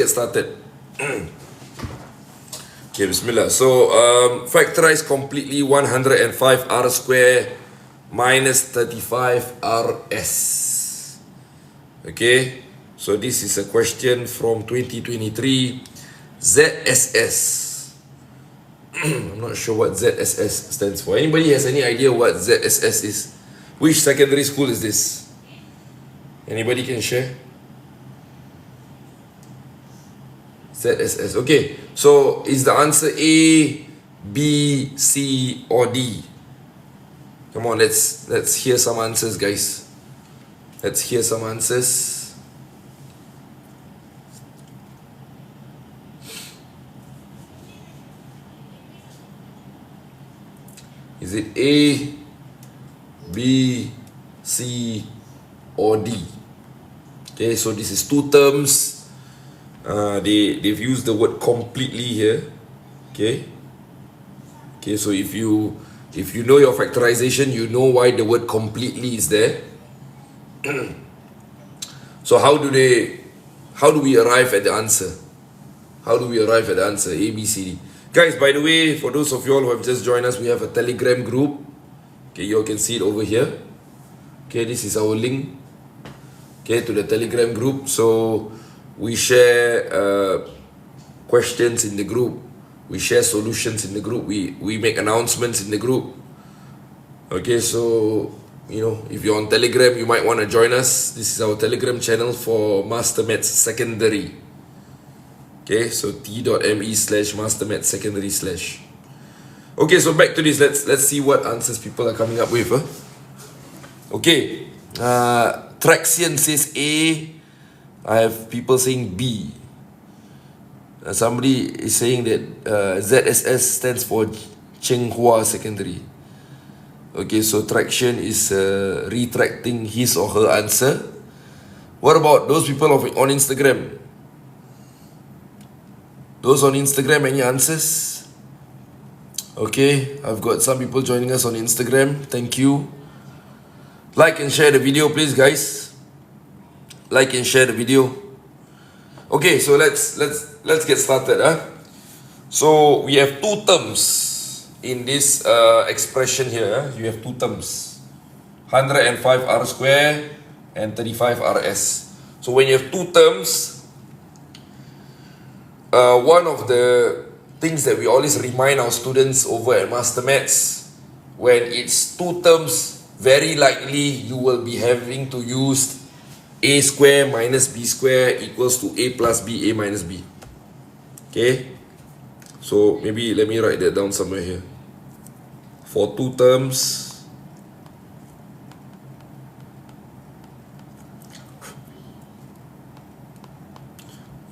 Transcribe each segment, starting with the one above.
get started. Okay, bismillah. So, factorize completely 105 r square minus 35 rs. Okay, so this is a question from 2023 ZSS. I'm not sure what ZSS stands for. Anybody has any idea what ZSS is? Which secondary school is this? Anybody can share? ZSS. Okay, so is the answer A, B, C, or D? Come on, let's hear some answers, guys. Let's hear some answers. Is it A, B, C, or D? Okay, so this is two terms. They've used the word completely here. Okay, so if you know your factorization, you know why the word completely is there. So how do we arrive at the answer? How do we arrive at the answer? A, B, C, D. Guys, by the way, for those of you all who have just joined us, we have a Telegram group. Okay, you all can see it over here. Okay, this is our link, okay, to the Telegram group. So we share questions in the group. We share solutions in the group. We make announcements in the group. Okay, so, you know, if you're on Telegram, you might want to join us. This is our Telegram channel for MasterMaths Secondary. Okay, so t.me/MasterMathsSecondary/. Okay, so back to this. Let's see what answers people are coming up with. Okay, Traxian says A. I have people saying B. Somebody is saying that ZSS stands for Chenghua Secondary. Okay, so Traction is retracting his or her answer. What about those people on Instagram? Those on Instagram, any answers? Okay, I've got some people joining us on Instagram. Thank you. Like and share the video, please, guys. Like and share the video. Okay, so let's get started. So we have two terms in this expression here. You have two terms, 105 r square and 35 rs. So when you have two terms, one of the things that we always remind our students over at MasterMaths, when it's two terms, very likely you will be having to use a square minus b square equals to a plus b, a minus b. Okay, so maybe let me write that down somewhere here. For two terms,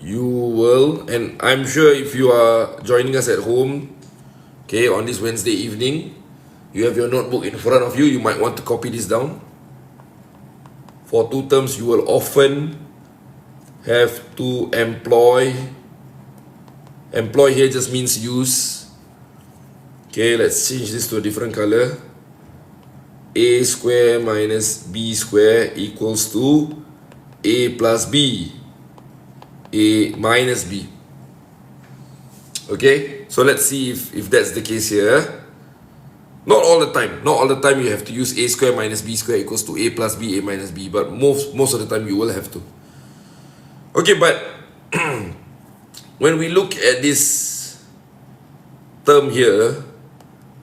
you will, and I'm sure if you are joining us at home, okay, on this Wednesday evening, you have your notebook in front of you, you might want to copy this down. For two terms, you will often have to employ here just means use. Okay, let's change this to a different color. A square minus b square equals to a plus b, a minus b. Okay, so let's see if that's the case here. Not all the time. Not all the time you have to use a square minus b square equals to a plus b, a minus b. But most of the time you will have to. Okay, but when we look at this term here,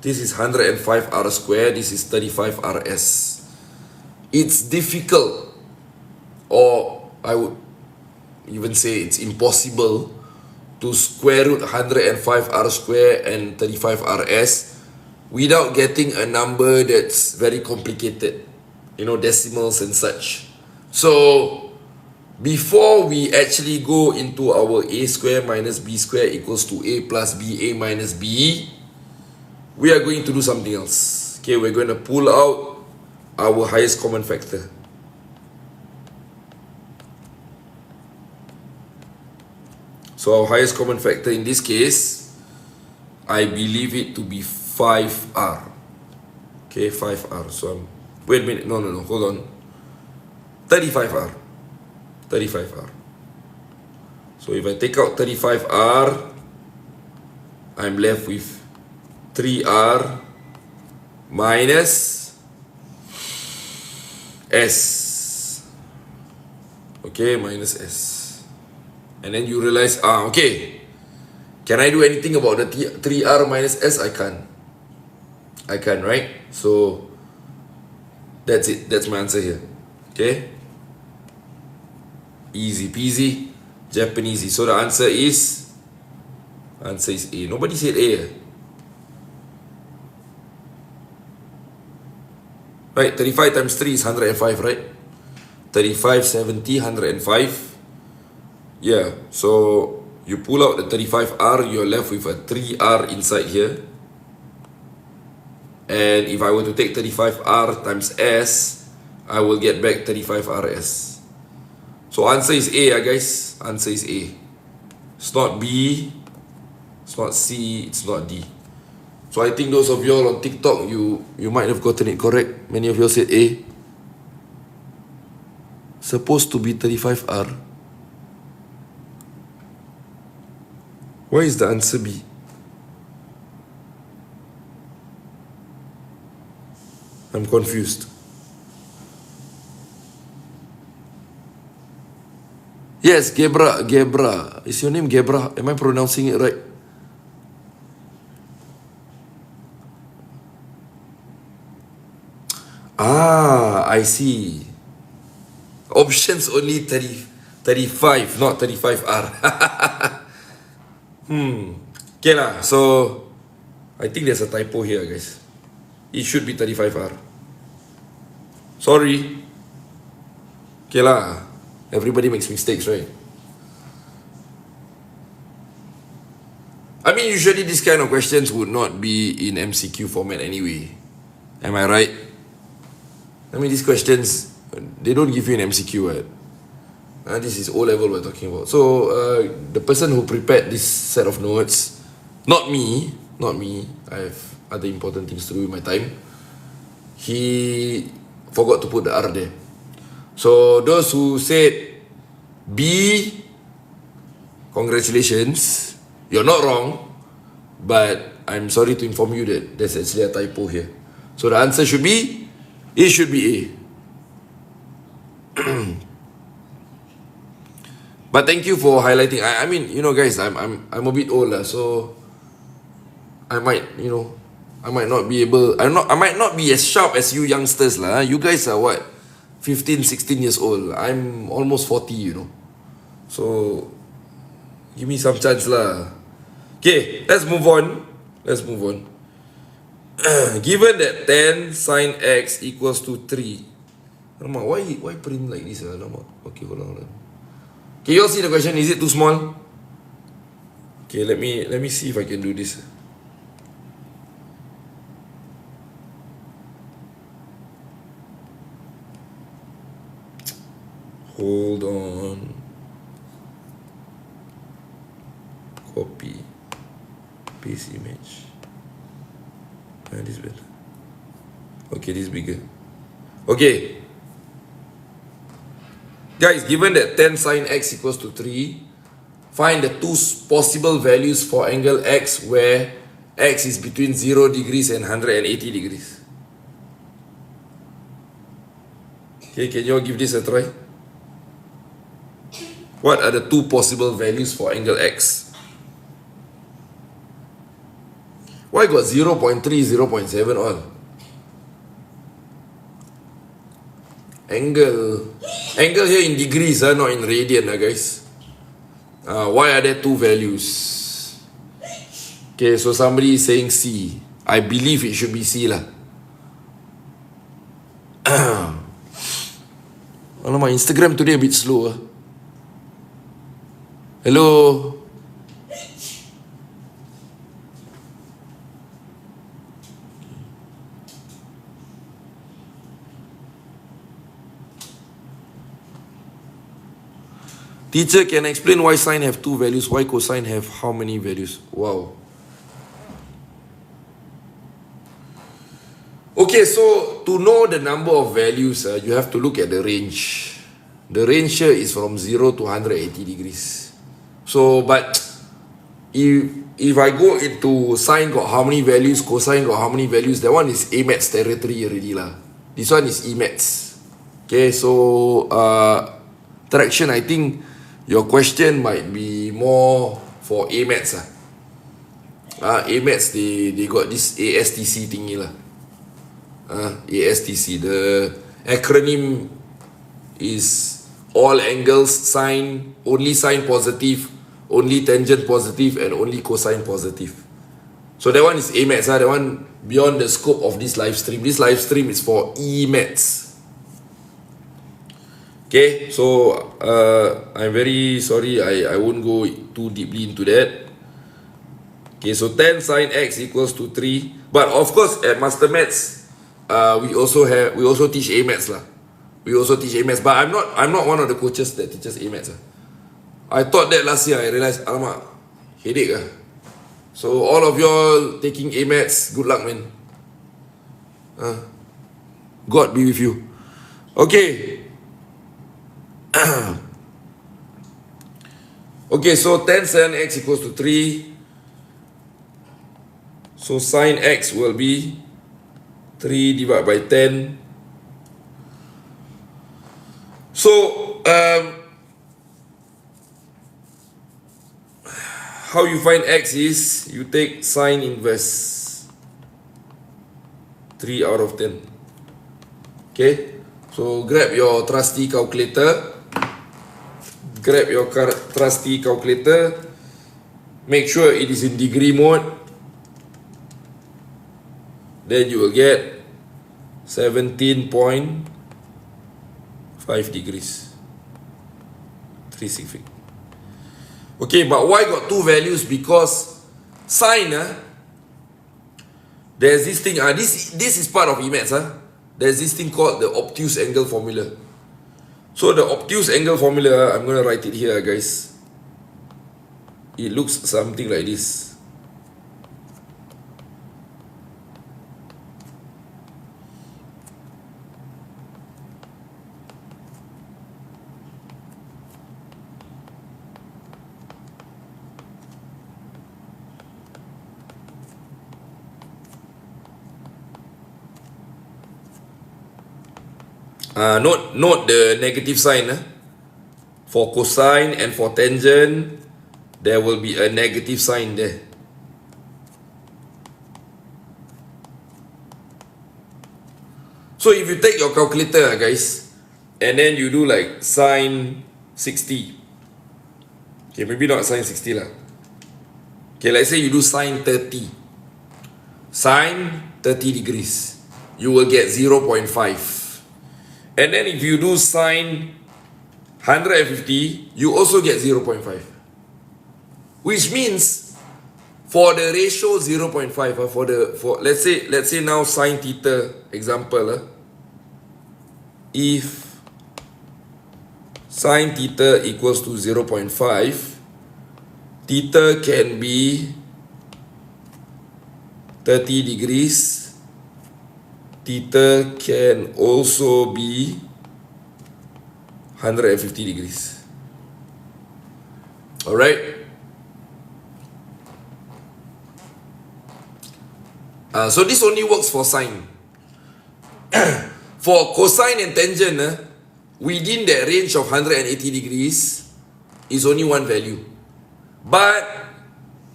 this is 105 r square, this is 35 rs. It's difficult, or I would even say it's impossible, to square root 105 r square and 35 rs without getting a number that's very complicated, you know, decimals and such. So before we actually go into our a square minus b square equals to a plus b, a minus b, we are going to do something else. Okay, we're going to pull out our highest common factor. So our highest common factor in this case, I believe it to be 5r. Okay, 5r. So wait a minute. No, hold on. 35r. 35r. So if I take out 35R, I'm left with 3R minus S. Okay, minus S. And then you realize, okay, can I do anything about the 3R minus S? I can't. I can, right? So that's it. That's my answer here. Okay? Easy peasy, Japanesey. So the answer is A. Nobody said A. Right, 35 times 3 is 105, right? 35, 70, 105. Yeah, so you pull out the 35R, you're left with a 3R inside here. And if I were to take 35R times S, I will get back 35RS. So answer is A, guys. Answer is A. It's not B, it's not C, it's not D. So I think those of y'all on TikTok, you might have gotten it correct. Many of y'all said A. Supposed to be 35R. Why is the answer B? I'm confused. Yes, Gebra. Is your name Gebra? Am I pronouncing it right? I see. Options only 35, not 35R. Okay lah, so I think there's a typo here, guys. It should be 35R. Sorry. Okay lah, everybody makes mistakes, right? I mean, usually these kind of questions would not be in MCQ format anyway. Am I right? I mean, these questions, they don't give you an MCQ, right? This is O-level we're talking about. So, the person who prepared this set of notes, not me, I have other important things to do with my time. He forgot to put the R there. So, those who said B, congratulations, you're not wrong, but I'm sorry to inform you that there's actually a typo here. So, the answer should be, it should be A. But thank you for highlighting. I mean, you know, guys, I'm a bit old, so I might not be able. I might not be as sharp as you youngsters, lah. You guys are what, 15, 16 years old. I'm almost 40, you know. So give me some chance, lah. Okay, let's move on. Given that 10 sine x equals to 3. Alamak, why print like this? Alamak. Okay, hold on. Can you all see the question? Is it too small? Okay, let me see if I can do this. Hold on. Copy. Paste image. This is better. Okay, this is bigger. Okay. Guys, given that 10 sine x equals to 3, find the two possible values for angle x where x is between 0 degrees and 180 degrees. Okay, can you all give this a try? What are the two possible values for angle x? Why got 0.3, 0.7 all? Angle here in degrees, not in radian, guys. Why are there two values? Okay, so somebody is saying C. I believe it should be C lah. My Instagram today a bit slow. Hello. Teacher, can I explain why sine have two values? Why cosine have how many values? Wow. Okay, so to know the number of values, you have to look at the range. The range here is from 0 to 180 degrees. So, but if I go into sine got how many values, cosine got how many values, that one is A-maths territory already lah. This one is E-maths. Okay, so Traction, I think your question might be more for A-maths lah. A-maths, they got this ASTC thingy lah. ASTC, the acronym is all angles sine, only sine positive, only tangent positive, and only cosine positive. So that one is A-maths, that one beyond the scope of this live stream. This live stream is for E-maths. Okay, so I'm very sorry, I won't go too deeply into that. Okay, so 10 sine x equals to 3. But of course, at MasterMaths, we also teach A-maths lah. We also teach A-maths, but I'm not one of the coaches that teaches A-maths. I taught that last year. I realized, alamak, headache. So all of y'all taking A-maths, good luck, man. God be with you. Okay. Okay, so 10 sin x equals to 3. So sin x will be 3 divided by 10. So, how you find x is, you take sine inverse 3 out of 10. Okay, so grab your trusty calculator. Make sure it is in degree mode. Then you will get 17.5 degrees. 365. Okay, but why got two values? Because sine, there's this thing, this is part of E-maths. There's this thing called the obtuse angle formula. So the obtuse angle formula, I'm going to write it here, guys. It looks something like this. Note the negative sign. For cosine and for tangent, there will be a negative sign there. So if you take your calculator, guys, and then you do like sine 60. Okay, maybe not sine 60 lah. Okay, let's say you do sine 30. Sine 30 degrees. You will get 0.5. And then if you do sine 150, you also get 0.5. Which means for the ratio 0.5, for let's say now sine theta example, if sine theta equals to 0.5, theta can be 30 degrees. Theta can also be 150 degrees. Alright? So this only works for sine. For cosine and tangent, within that range of 180 degrees is only one value. But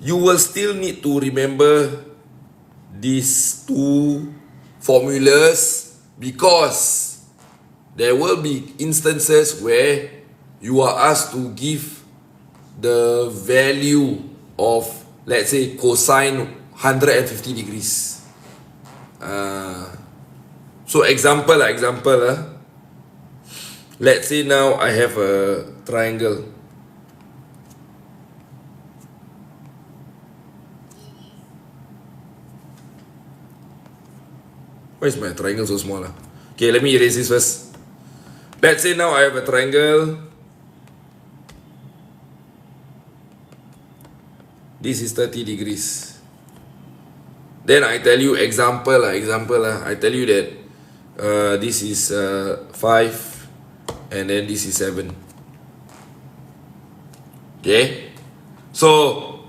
you will still need to remember these two formulas, because there will be instances where you are asked to give the value of, let's say, cosine 150 degrees. So example, let's say now I have a triangle. Why is my triangle so small? Okay, let me erase this first. Let's say now I have a triangle. This is 30 degrees. Then I tell you example. I tell you that this is 5 and then this is 7. Okay? So,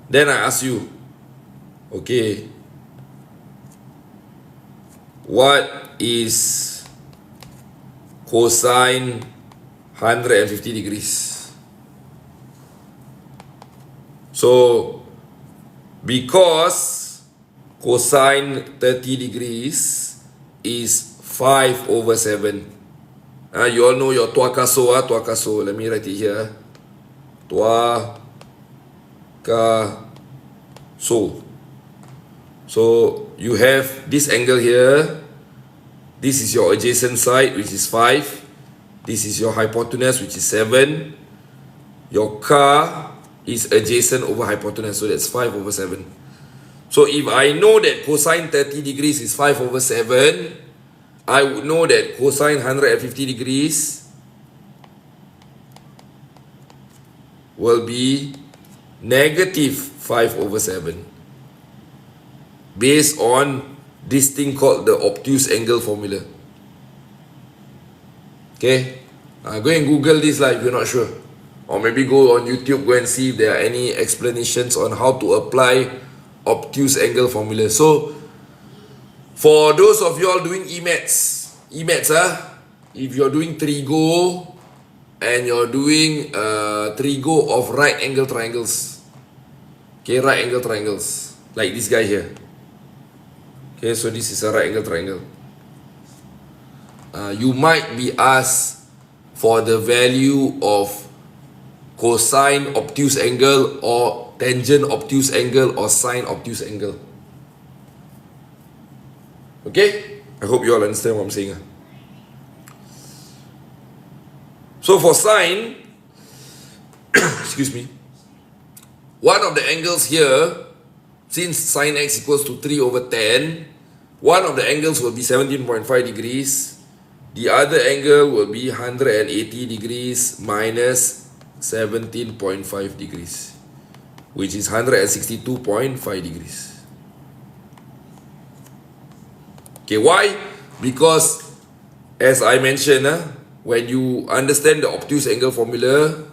then I ask you, okay, what is cosine 150 degrees? So, because cosine 30 degrees is 5 over 7. You all know your tua kaso, tua kaso. Let me write it here. Tua kaso. So you have this angle here. This is your adjacent side, which is 5. This is your hypotenuse, which is 7. Your ka is adjacent over hypotenuse, so that's 5 over 7. So if I know that cosine 30 degrees is 5 over 7, I would know that cosine 150 degrees will be negative 5 over 7. Based on this thing called the obtuse angle formula. Okay? Go and Google this if you're not sure. Or maybe go on YouTube, go and see if there are any explanations on how to apply obtuse angle formula. So, for those of you all doing e-maths, if you're doing trigo and you're doing trigo of right angle triangles, okay, right angle triangles, like this guy here. Okay, so this is a right angle triangle. You might be asked for the value of cosine obtuse angle or tangent obtuse angle or sine obtuse angle. Okay? I hope you all understand what I'm saying. So for sine, excuse me, one of the angles here, since sine x equals to 3 over 10, one of the angles will be 17.5 degrees. The other angle will be 180 degrees minus 17.5 degrees, which is 162.5 degrees. Okay, why? Because, as I mentioned, when you understand the obtuse angle formula,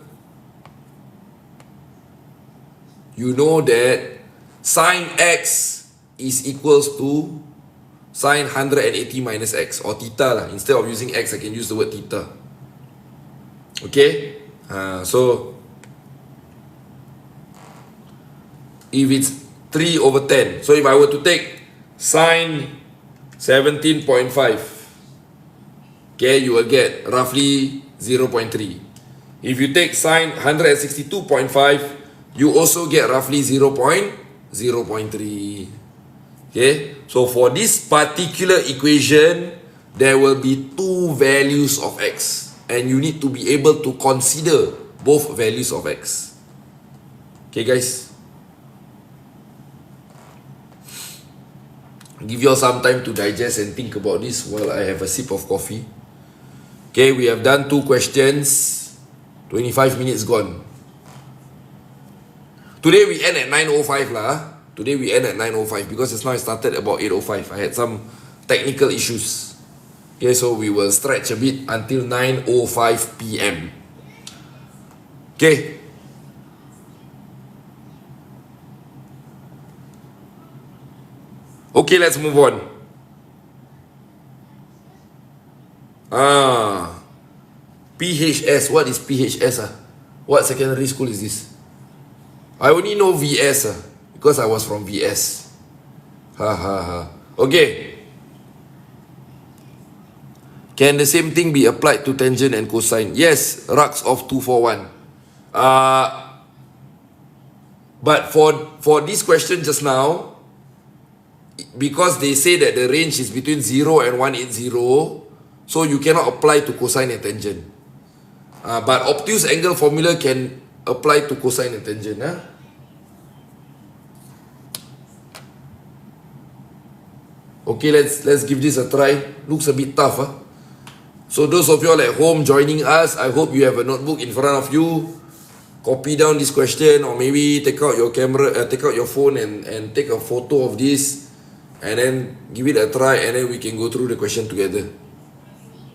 you know that sine x is equals to sine 180 minus x, or theta lah. Instead of using x, I can use the word theta. Okay? So, if it's 3 over 10, so if I were to take sine 17.5, okay, you will get roughly 0.3. If you take sine 162.5, you also get roughly 0.3. Okay, so for this particular equation, there will be two values of x, and you need to be able to consider both values of x. Okay, guys? Give you all some time to digest and think about this while I have a sip of coffee. Okay, we have done 2 questions. 25 minutes gone. Today we end at 9:05 lah. Today we end at 9:05 because just now I started about 8:05. I had some technical issues. Okay, so we will stretch a bit until 9:05 p.m. Okay. Okay, let's move on. PHS. What is PHS? What secondary school is this? I only know VS because I was from VS. Okay. Can the same thing be applied to tangent and cosine? Yes, Rux of 241. But for this question just now, because they say that the range is between 0 and 180, so you cannot apply to cosine and tangent. But obtuse angle formula can apply to cosine and tangent. Okay, let's give this a try. Looks a bit tough. So those of you all at home joining us, I hope you have a notebook in front of you. Copy down this question, or maybe take out your camera, take out your phone and take a photo of this. And then give it a try, and then we can go through the question together.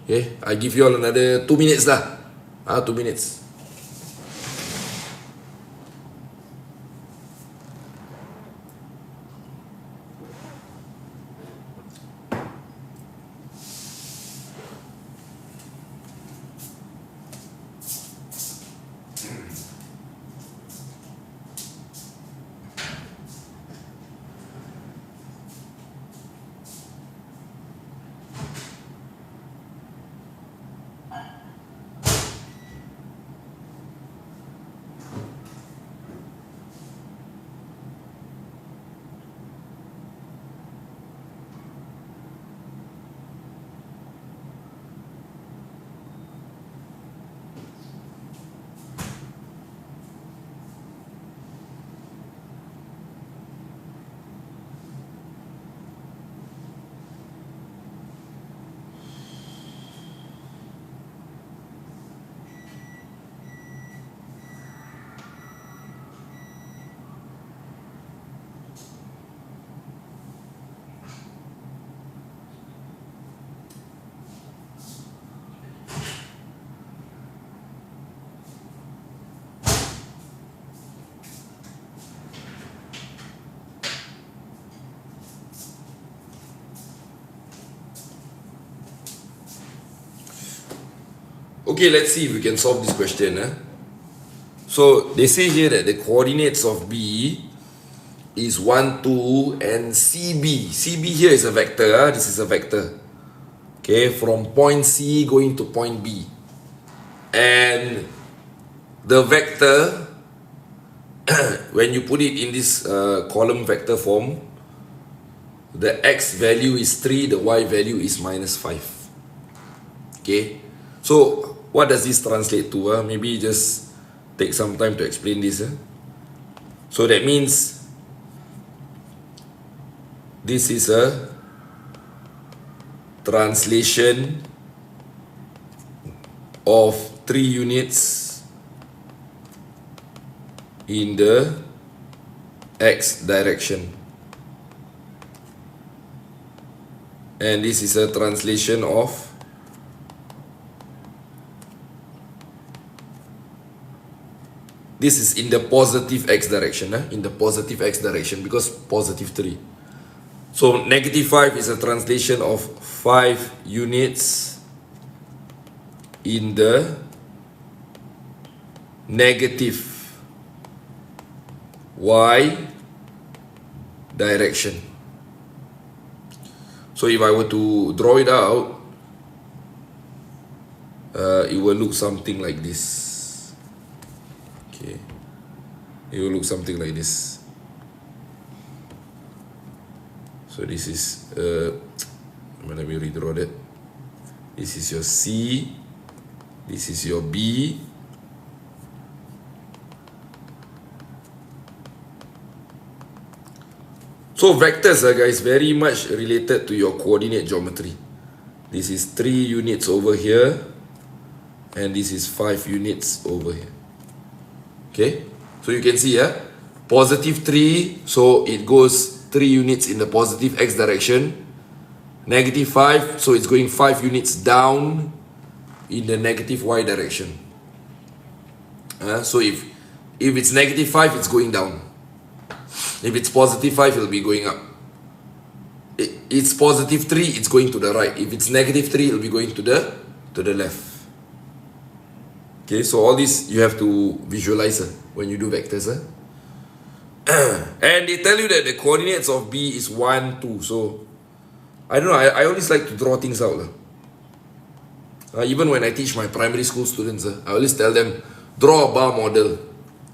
Okay, I give you all another 2 minutes lah. 2 minutes. Okay, let's see if we can solve this question. So they say here that the coordinates of B is 1, 2, and CB. CB here is a vector. This is a vector. Okay, from point C going to point B. And the vector, when you put it in this column vector form, the x value is 3, the y value is -5. Okay, so what does this translate to? Maybe just take some time to explain this. So that means this is a translation of 3 units in the x direction. And this is a translation of this is in the positive x direction, in the positive x direction, because positive 3. So -5 is a translation of 5 units in the negative y direction. So if I were to draw it out, it will look something like this. Okay, it will look something like this. So this is let me redraw that. This is your C, this is your B, so vectors are guys very much related to your coordinate geometry. This is 3 units over here, and this is 5 units over here. Okay, so you can see positive 3, so it goes 3 units in the positive x direction. -5, so it's going 5 units down in the negative y direction. So if it's -5, it's going down. If it's positive 5, it'll be going up. It's positive 3, it's going to the right. If it's -3, it'll be going to the left. Okay, so all this you have to visualize when you do vectors. And they tell you that the coordinates of B is 1, 2. So I don't know, I always like to draw things out. Even when I teach my primary school students, I always tell them, draw a bar model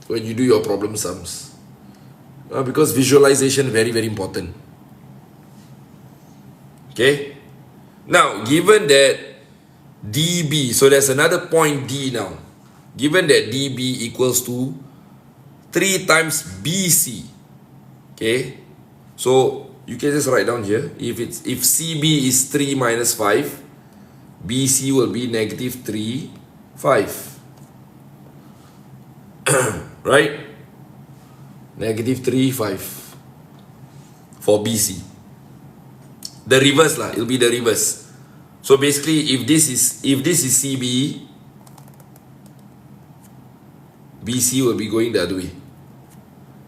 when you do your problem sums. Because visualization very, very important. Okay. Now, given that DB, so there's another point D now. Given that DB equals to 3 times BC. Okay. So you can just write down here. If CB is 3 minus 5, BC will be -3, 5. Right? -3, 5 for BC. The reverse lah, it'll be the reverse. So basically, if this is CB, BC will be going the other way.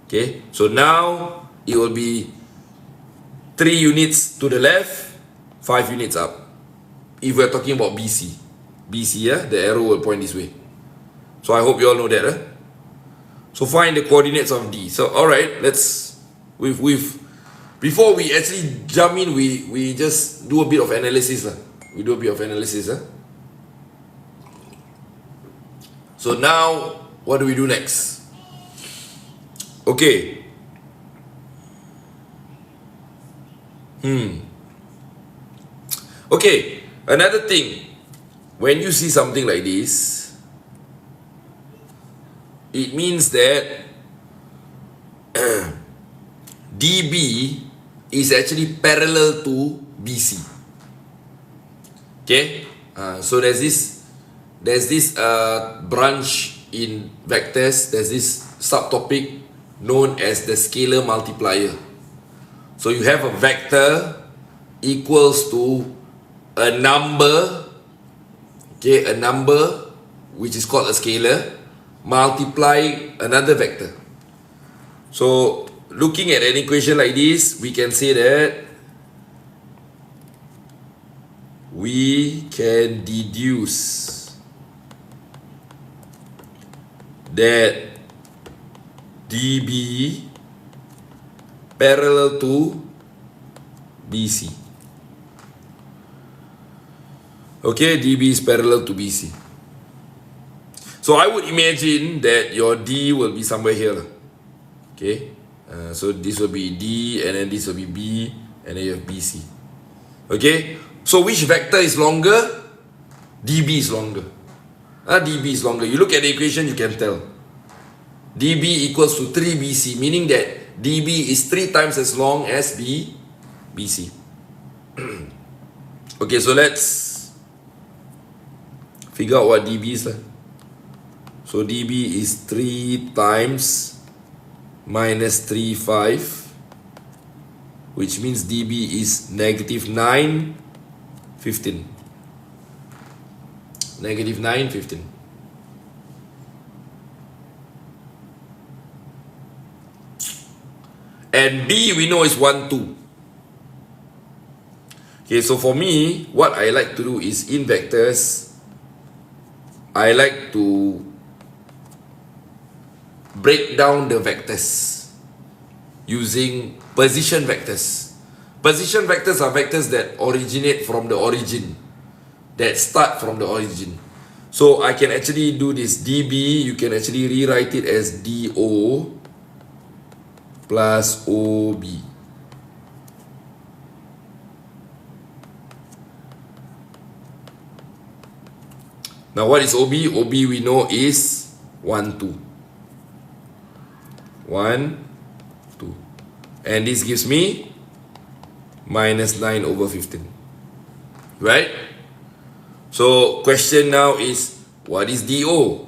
Okay, so now it will be 3 units to the left, 5 units up. If we're talking about BC, yeah, the arrow will point this way. So I hope you all know that. So find the coordinates of D. So alright, let's before we actually jump in, we just do a bit of analysis. We do a bit of analysis. So now, what do we do next? Okay. Okay, another thing. When you see something like this, it means that DB is actually parallel to BC. Okay, so there's this branch in vectors. There's this subtopic known as the scalar multiplier. So you have a vector equals to a number, okay, a number which is called a scalar, multiply another vector. So looking at an equation like this, we can say that we can deduce that DB parallel to BC. Okay, DB is parallel to BC. So I would imagine that your D will be somewhere here. Okay, so this will be D, and then this will be B, and then you have BC. Okay, so which vector is longer? DB is longer. DB is longer. You look at the equation, you can tell. DB equals to 3BC, meaning that DB is 3 times as long as BC. Okay, so let's figure out what DB is. So DB is 3 times minus 3, 5, which means DB is negative 9, 15. Negative 9, 15. And B we know is 1, 2. Okay, so for me, what I like to do is in vectors, I like to break down the vectors using position vectors. Position vectors are vectors that originate from the origin, that start from the origin. So I can actually do this DB, you can actually rewrite it as DO plus OB. Now what is OB? OB we know is 1, 2. 1, 2. And this gives me minus 9 over 15. Right? So question now is, what is DO?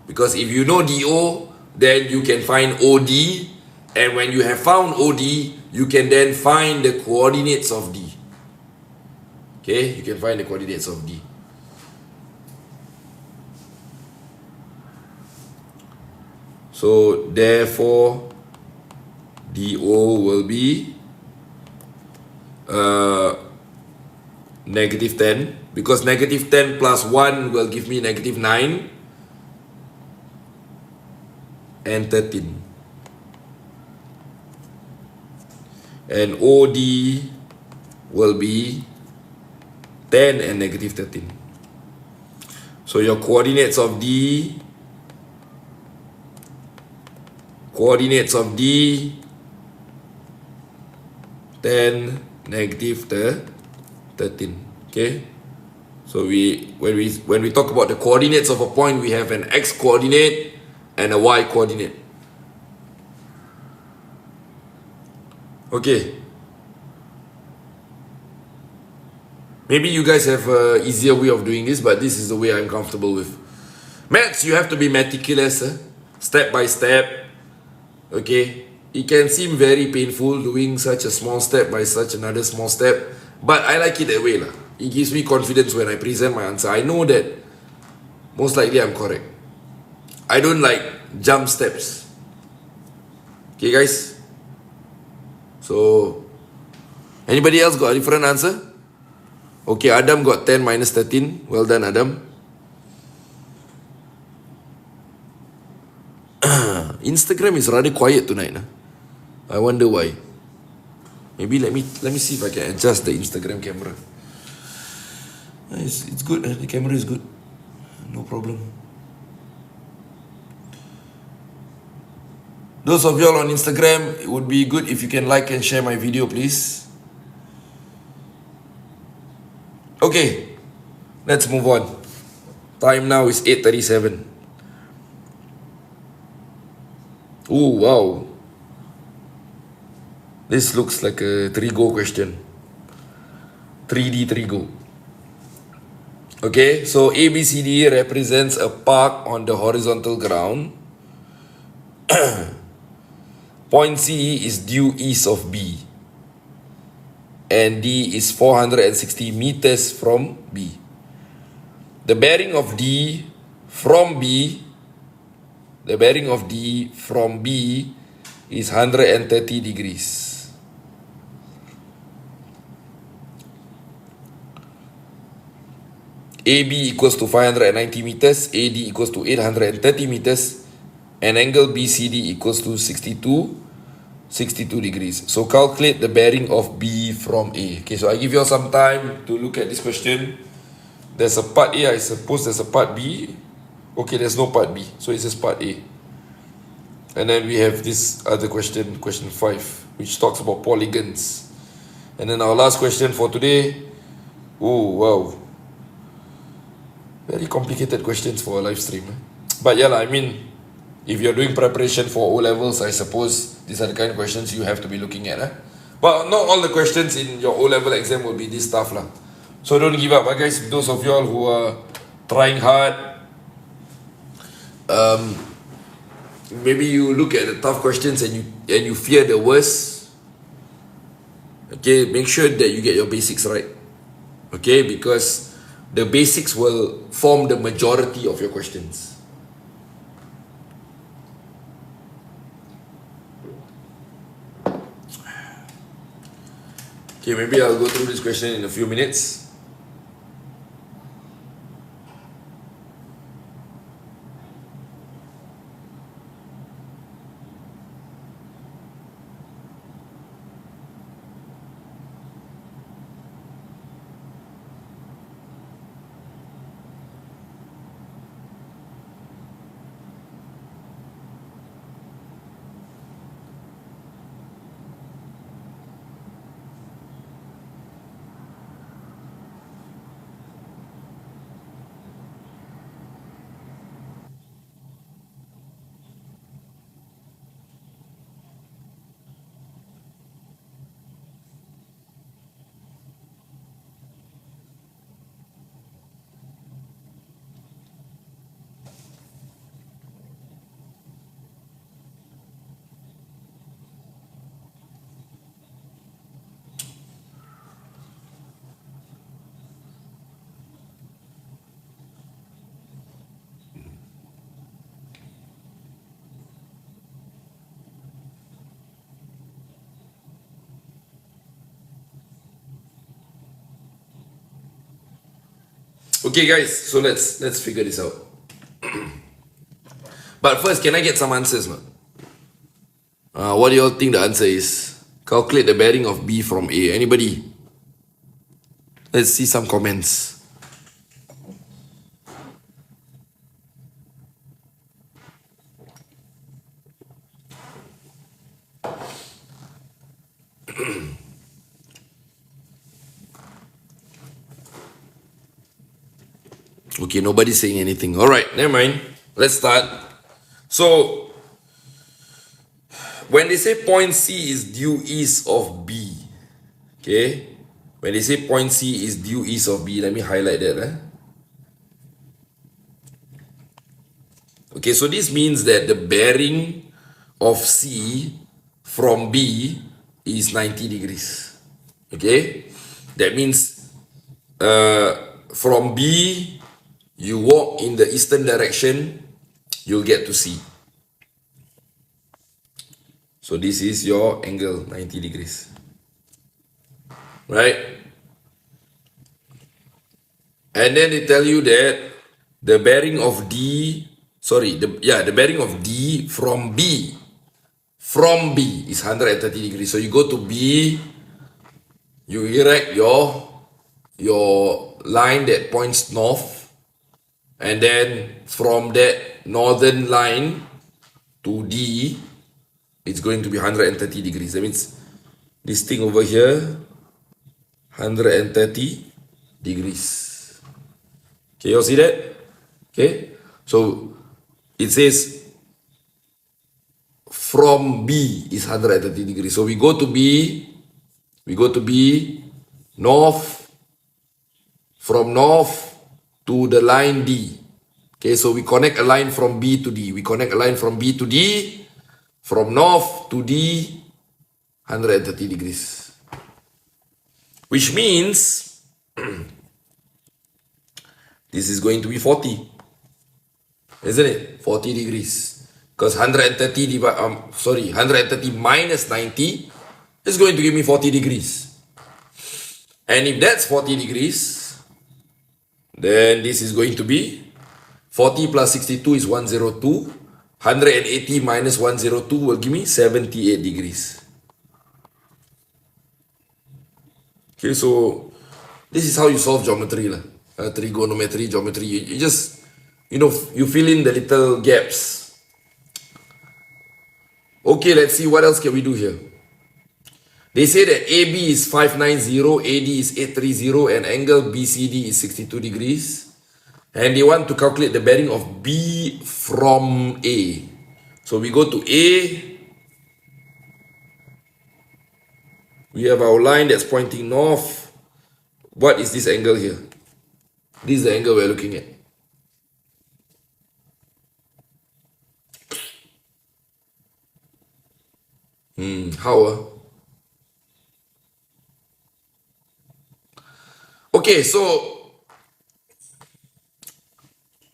Because if you know DO, then you can find OD. And when you have found OD, you can then find the coordinates of D. Okay? You can find the coordinates of D. So therefore, DO will be negative 10, because negative 10 plus 1 will give me negative 9 and 13. And OD will be 10 and negative 13. So your coordinates of D, 10, negative 13. Okay, so when we talk about the coordinates of a point, we have an x coordinate and a y coordinate. Okay, maybe you guys have an easier way of doing this, but this is the way I'm comfortable with. Maths, you have to be meticulous, step by step. Okay, it can seem very painful doing such a small step by such another small step, but I like it that way. It gives me confidence when I present my answer. I know that most likely I'm correct. I don't like jump steps. Okay, guys? So, anybody else got a different answer? Okay, Adam got 10 minus 13. Well done, Adam. Instagram is rather quiet tonight. I wonder why. Maybe let me see if I can adjust the Instagram camera. It's good. The camera is good. No problem. Those of y'all on Instagram, it would be good if you can like and share my video, please. Okay, let's move on. Time now is 8:37. Oh, wow. This looks like a 3-go question. 3D 3-go. Okay, so ABCD represents a park on the horizontal ground. Point C is due east of B. And D is 460 meters from B. The bearing of D from B is 130 degrees. AB equals to 590 meters, AD equals to 830 meters, and angle BCD equals to 62 degrees. So calculate the bearing of B from A. Okay, so I give you all some time to look at this question. There's a part A, I suppose there's a part B. Okay, there's no part B, so it's just part A. And then we have this other question, question 5, which talks about polygons. And then our last question for today. Oh, wow. Very complicated questions for a live stream. But yeah, I mean, if you're doing preparation for O-levels, I suppose these are the kind of questions you have to be looking at. But not all the questions in your O-level exam will be this tough. So don't give up, guys. Those of y'all who are trying hard, maybe you look at the tough questions and you fear the worst. Okay, make sure that you get your basics right. Okay, because the basics will form the majority of your questions. Okay, maybe I'll go through this question in a few minutes. Okay, guys, so let's figure this out. But first, can I get some answers? What do you all think the answer is? Calculate the bearing of B from A. Anybody? Let's see some comments. Okay, nobody's saying anything. Alright, never mind. Let's start. So, when they say point C is due east of B, okay? When they say point C is due east of B, let me highlight that. Okay, so this means that the bearing of C from B is 90 degrees. Okay? That means from B, you walk in the eastern direction you'll get to see. So this is your angle 90 degrees. Right? And then they tell you that the bearing of D, the bearing of D from B is 130 degrees. So you go to B, you erect your line that points north, and then from that northern line to D, it's going to be 130 degrees. That means this thing over here, 130 degrees. Okay, you see that? Okay, so it says from B is 130 degrees. So we go to B, north, from north to the line D. Okay, so we connect a line from B to D. We connect a line from B to D, from north to D, 130 degrees. Which means this is going to be 40. Isn't it? 40 degrees. Because 130 minus 90 is going to give me 40 degrees. And if that's 40 degrees, then this is going to be 40 plus 62 is 102. 180 minus 102 will give me 78 degrees. Okay, so this is how you solve geometry. Trigonometry, geometry. You just, you fill in the little gaps. Okay, let's see what else can we do here. They say that AB is 590, AD is 830, and angle BCD is 62 degrees. And they want to calculate the bearing of B from A. So we go to A. We have our line that's pointing north. What is this angle here? This is the angle we're looking at. How? Okay, so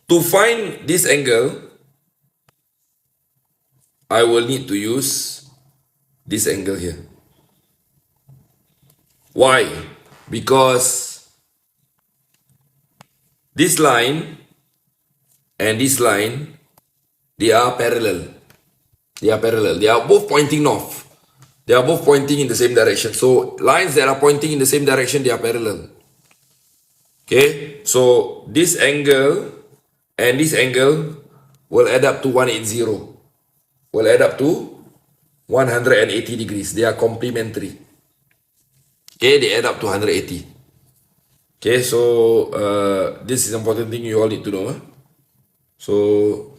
to find this angle, I will need to use this angle here. Why? Because this line and this line, they are parallel. They are parallel. They are both pointing north. They are both pointing in the same direction. So lines that are pointing in the same direction, they are parallel. Okay, so this angle and this angle will add up to 180. Will add up to 180 degrees. They are complementary. Okay, they add up to 180. Okay, so this is an important thing you all need to know. So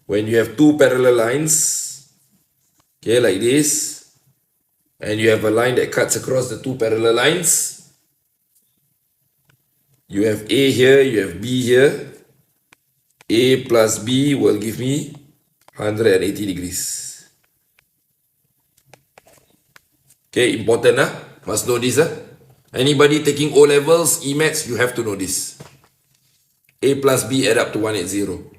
when you have two parallel lines, okay, like this, and you have a line that cuts across the two parallel lines, you have A here, you have B here. A plus B will give me 180 degrees. Okay, important, must know this. Anybody taking O levels, E-Maths, you have to know this. A plus B add up to 180.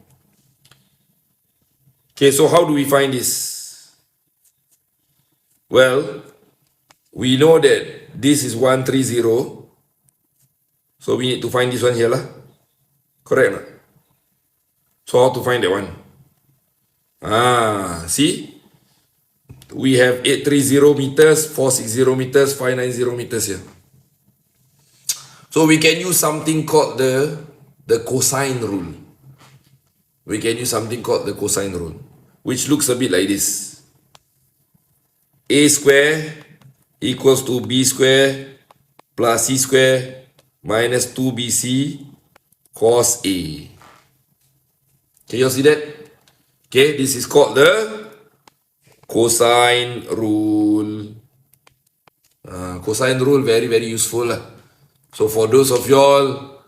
Okay, so how do we find this? Well, we know that this is 130. So we need to find this one here. Correct or not? So how to find that one? See? We have 830 meters, 460 meters, 590 meters here. So we can use something called the cosine rule. We can use something called the cosine rule, which looks a bit like this. A square equals to B square plus C square minus 2BC cos A. Can you see that? Okay, this is called the cosine rule. Cosine rule, very, very useful. So for those of y'all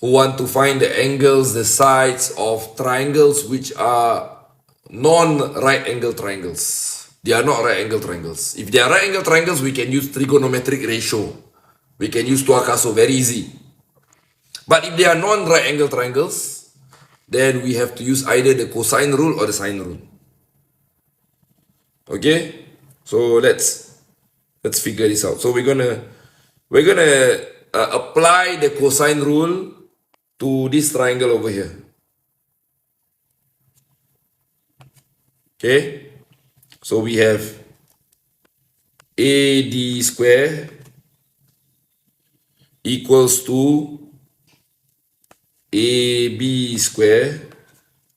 who want to find the angles, the sides of triangles which are non-right angle triangles. They are not right angle triangles. If they are right angle triangles, we can use trigonometric ratio. We can use tuakaso, very easy. But if they are non-right angle triangles, then we have to use either the cosine rule or the sine rule. Okay, so let's figure this out. So we're gonna apply the cosine rule to this triangle over here. Okay, so we have AD square equals to AB square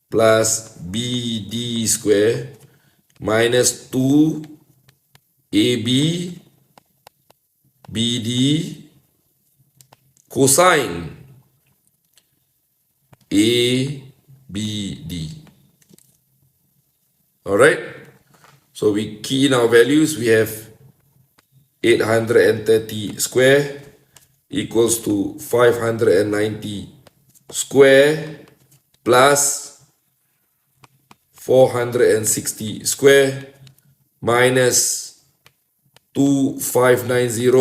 plus BD square minus 2AB BD cosine ABD. Alright, so we key in our values. We have 830 square equals to 590 square plus 460 square minus 2590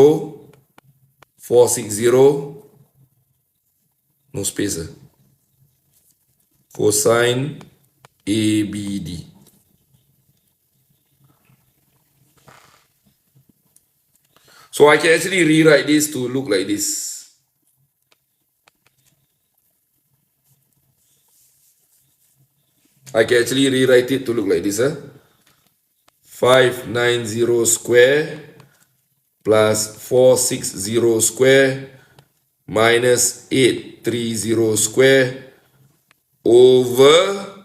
460, no space, cosine ABD. So I can actually rewrite this to look like this. I can actually rewrite it to look like this. 590 square plus 460 square minus 830 square over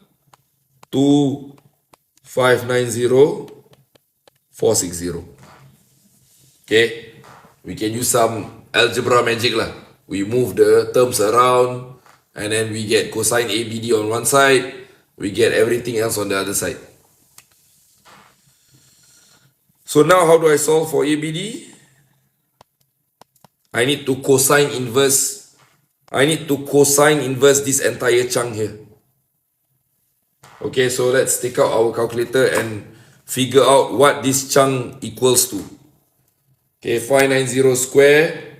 2590 460. Okay, we can use some algebra magic lah. We move the terms around and then we get cosine ABD on one side, we get everything else on the other side. So now how do I solve for ABD? I need to cosine inverse this entire chunk here. Okay, so let's take out our calculator and figure out what this chunk equals to. Okay, 590 square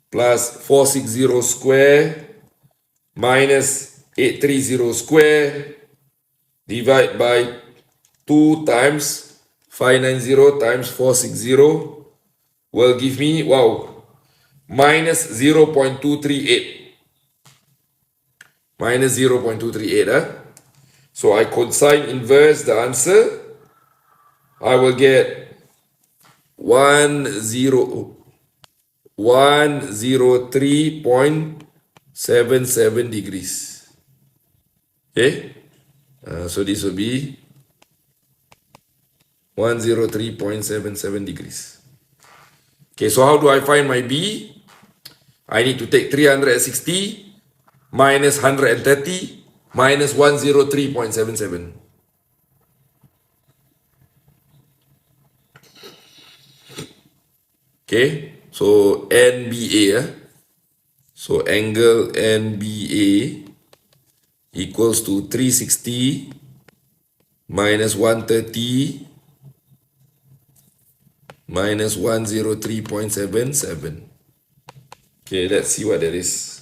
plus 460 square minus 830 square divide by 2 times 590 times 460 will give me, wow, minus 0.238. Minus 0.238. So I cosine inverse the answer. I will get 103.77 degrees. Okay, so this will be 103.77 degrees. Okay, so how do I find my B? I need to take 360 minus 130 minus 103.77. Okay, so NBA, so angle NBA equals to 360 minus 130 minus 103.77. Okay, let's see what that is.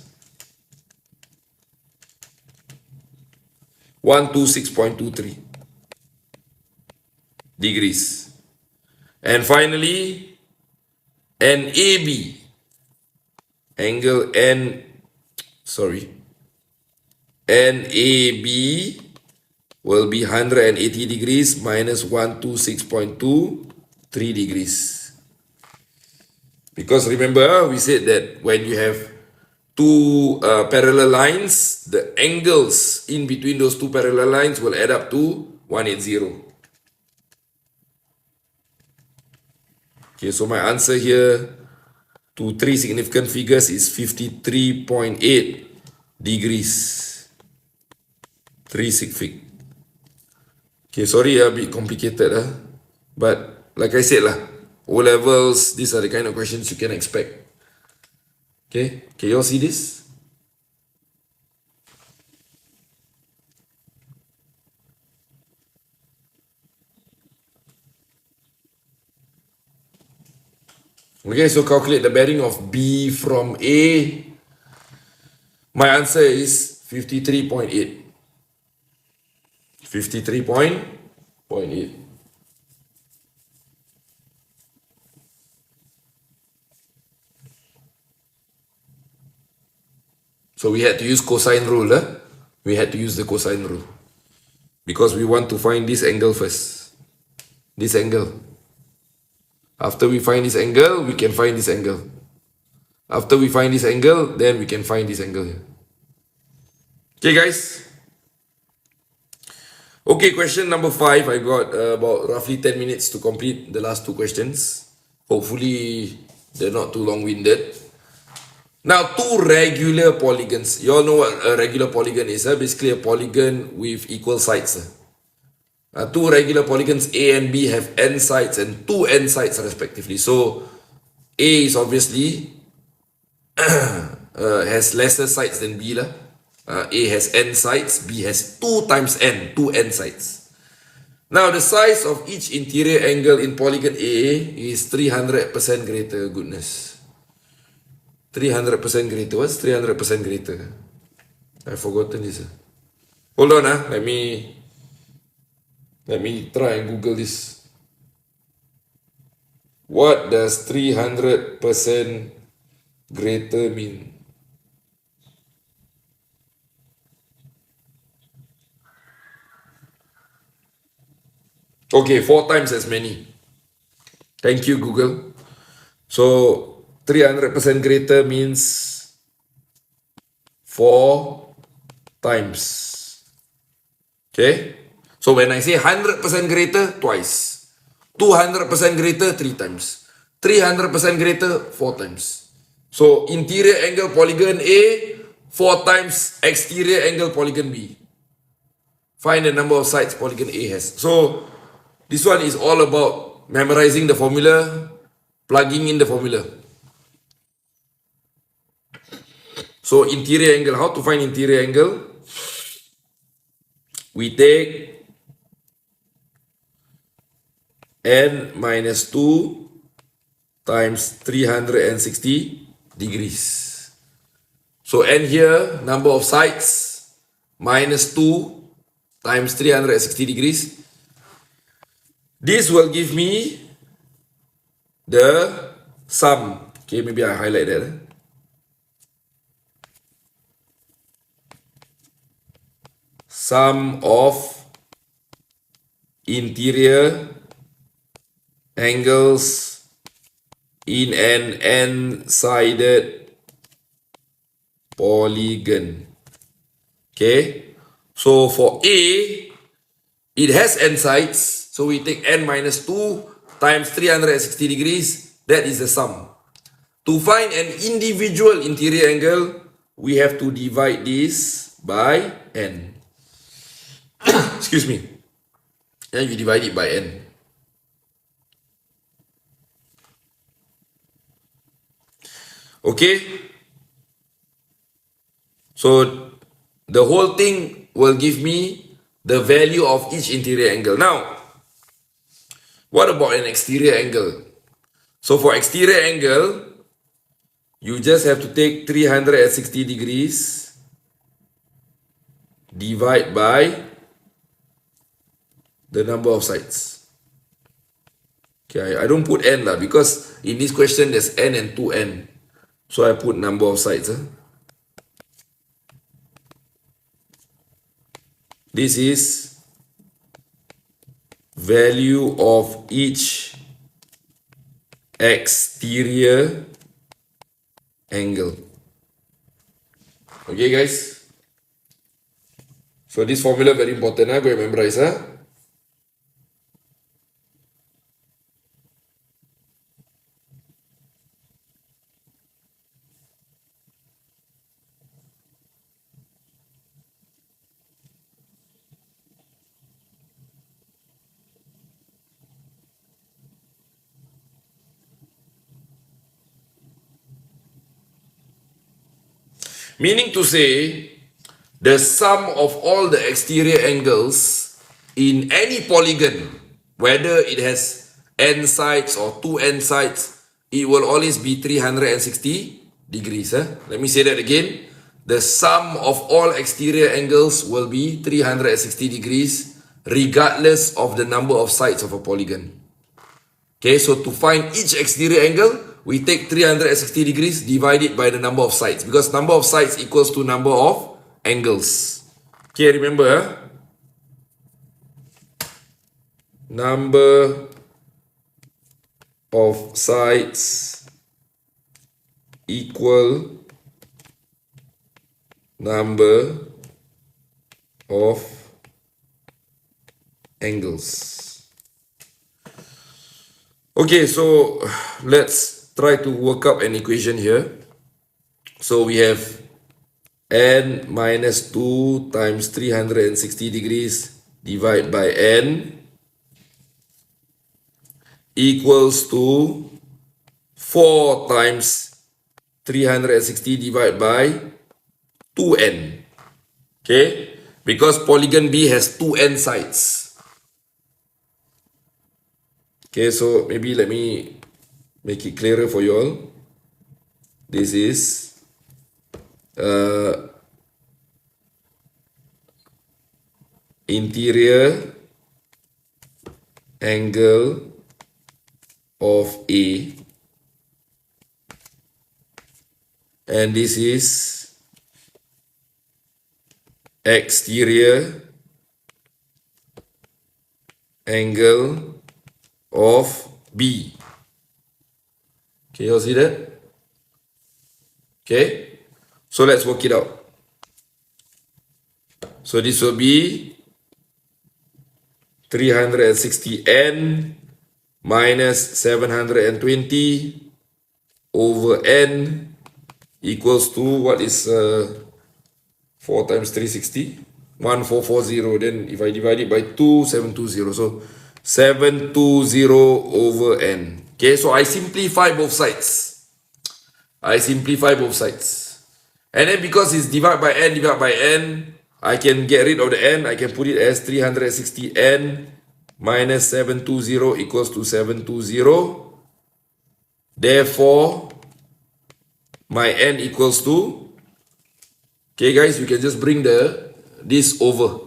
126.23 degrees. And finally, NAB, angle NAB will be 180 degrees minus 126.23 degrees. Because remember, we said that when you have two parallel lines, the angles in between those two parallel lines will add up to 180. Okay, so my answer here to three significant figures is 53.8 degrees. 3 sig fig. Okay, sorry, a bit complicated, but like I said, O levels, these are the kind of questions you can expect. Okay, can you all see this? Okay, so calculate the bearing of B from A My answer is 53.8. 53.8. So we had to use cosine rule. We had to use the cosine rule. Because we want to find this angle first. This angle. After we find this angle, we can find this angle. After we find this angle, then we can find this angle here. Okay, guys. Okay, question number 5. I got about roughly 10 minutes to complete the last 2 questions. Hopefully, they're not too long-winded. Now, 2 regular polygons. You all know what a regular polygon is. Basically, a polygon with equal sides. 2 regular polygons A and B have n sides and 2 n sides respectively. So, A is obviously has lesser sides than B. A has n sides, B has 2 times n, 2 n sides. Now, the size of each interior angle in polygon A is 300% greater. Goodness. 300% greater. What's 300% greater? I've forgotten this. Hold on, let me try and Google this. What does 300% greater mean? Okay, 4 times as many. Thank you, Google. So, 300% greater means 4 times. Okay? So, when I say 100% greater, twice. 200% greater, 3 times. 300% greater, 4 times. So, interior angle polygon A, 4 times exterior angle polygon B. Find the number of sides polygon A has. So, this one is all about memorizing the formula, plugging in the formula. So, interior angle, how to find interior angle? We take n minus 2 times 360 degrees. So, n here, number of sides, minus 2 times 360 degrees. This will give me the sum. Okay, maybe I highlight that. Sum of interior angles in an n-sided polygon. Okay, so for A, it has n sides. So we take n minus 2 times 360 degrees. That is the sum. To find an individual interior angle, we have to divide this by n. Excuse me. And you divide it by n. Okay. So the whole thing will give me the value of each interior angle. Now, what about an exterior angle? So for exterior angle, you just have to take 360 degrees, divide by the number of sides. Okay, I don't put n because in this question there's n and 2n. So I put number of sides. This is value of each exterior angle. Okay, guys. So this formula very important. Go and memorize. Meaning to say, the sum of all the exterior angles in any polygon, whether it has n sides or 2n sides, it will always be 360 degrees. Let me say that again. the sum of all exterior angles will be 360 degrees regardless of the number of sides of a polygon. Okay, so to find each exterior angle, we take 360 degrees, divide it by the number of sides, because number of sides equals to number of angles. Okay, remember, number of sides equal number of angles. Okay, so let's try to work up an equation here. So we have n minus 2 times 360 degrees divided by n equals to 4 times 360 divided by 2n. Okay, because polygon B has 2n sides. Okay, so maybe let me make it clearer for you all. This is interior angle of A, and this is exterior angle of B. Can you all see that? Okay, so let's work it out. So this will be 360n minus 720 over n equals to, what is 4 times 360? 1440. Then if I divide it by 2, 720. So 720 over n. Okay, so I simplify both sides. And then because it's divided by n, I can get rid of the n. I can put it as 360n minus 720 equals to 720. Therefore, my n equals to, okay guys, you can just bring this over.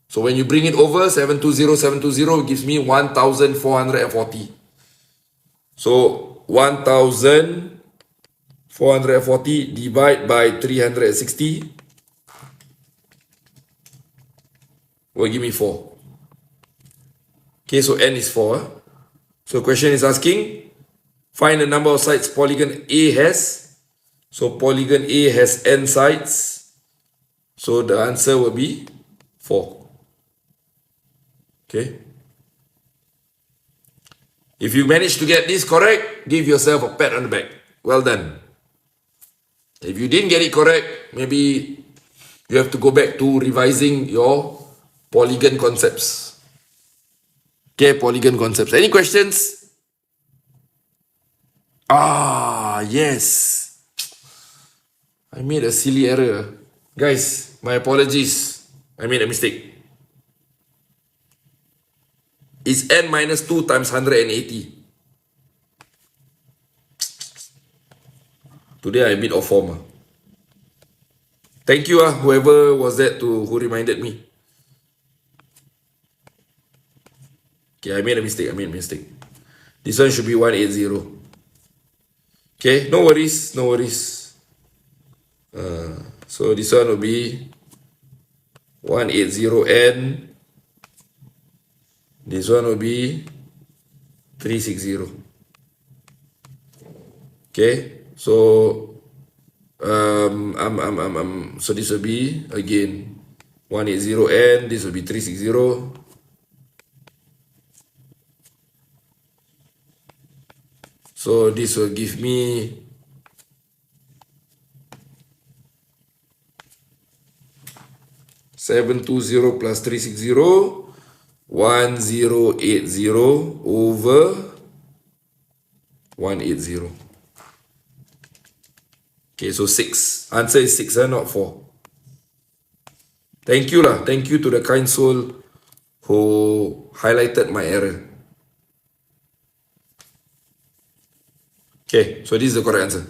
So when you bring it over, 720 gives me 1440. So 1440 divided by 360 will give me 4. Okay, so n is 4. So question is asking, find the number of sides polygon A has. So polygon A has n sides. So the answer will be 4. Okay. If you manage to get this correct, give yourself a pat on the back. Well done. If you didn't get it correct, maybe you have to go back to revising your polygon concepts. Okay, polygon concepts. Any questions? Ah, yes. I made a silly error. Guys, my apologies. I made a mistake. It's n minus 2 times 180. Today I a bit off form. Thank you, whoever was that who reminded me. Okay, I made a mistake. This one should be 180. Okay, no worries. So this one will be 180n. This one will be 360. Okay, so so this will be again 180n. This will be 360. So this will give me 720 plus 360. 1080 over 180. Okay, so 6. Answer is 6, not 4. Thank you lah. Thank you to the kind soul who highlighted my error. Okay, so this is the correct answer.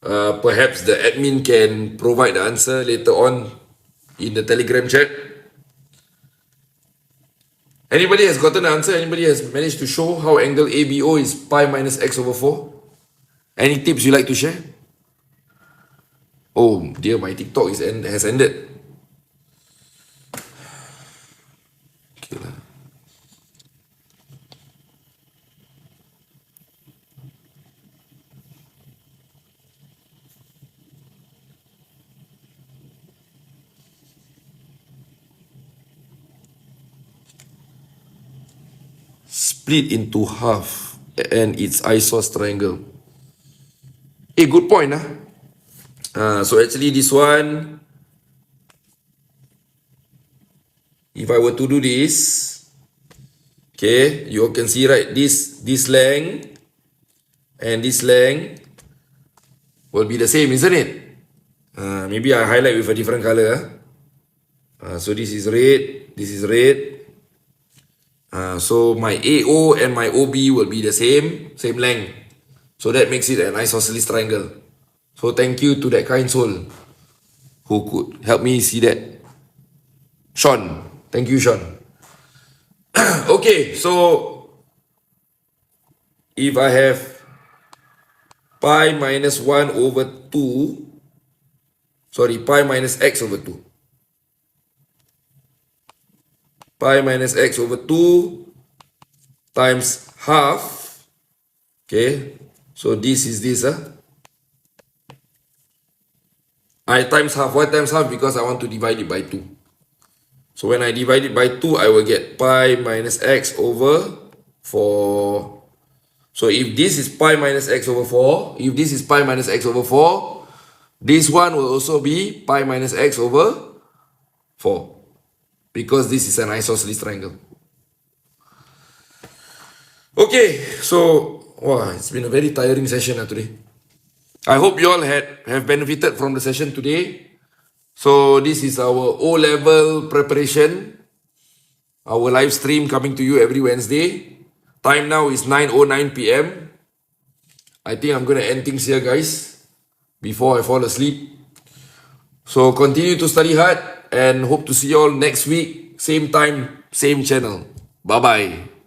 Perhaps the admin can provide the answer later on in the Telegram chat. Anybody has gotten the answer? Anybody has managed to show how angle ABO is pi minus x over 4? Any tips you like to share? Oh dear, my TikTok has ended. Okay lah. Split into half and its isosceles triangle. Good point. So actually this one, if I were to do this, okay, you can see, right, this length and this length will be the same, isn't it? Maybe I highlight with a different color. So this is red, this is red. So my AO and my OB will be the same length. So that makes it an isosceles triangle. So thank you to that kind soul who could help me see that. Sean. Thank you, Sean. Okay, so if I have pi minus 1 over 2, sorry, pi minus x over 2. Pi minus x over 2 times half. Okay, so this is this. I times half. Why times half? Because I want to divide it by 2. So when I divide it by 2, I will get pi minus x over 4. So if this is pi minus x over 4, if this is pi minus x over 4, this one will also be pi minus x over 4. Because this is an isosceles triangle. Okay, so it's been a very tiring session today. I hope you all have benefited from the session today. So this is our O-level preparation. Our live stream coming to you every Wednesday. Time now is 9:09 p.m. I think I'm going to end things here, guys, before I fall asleep. So continue to study hard and hope to see you all next week. Same time, same channel. Bye-bye.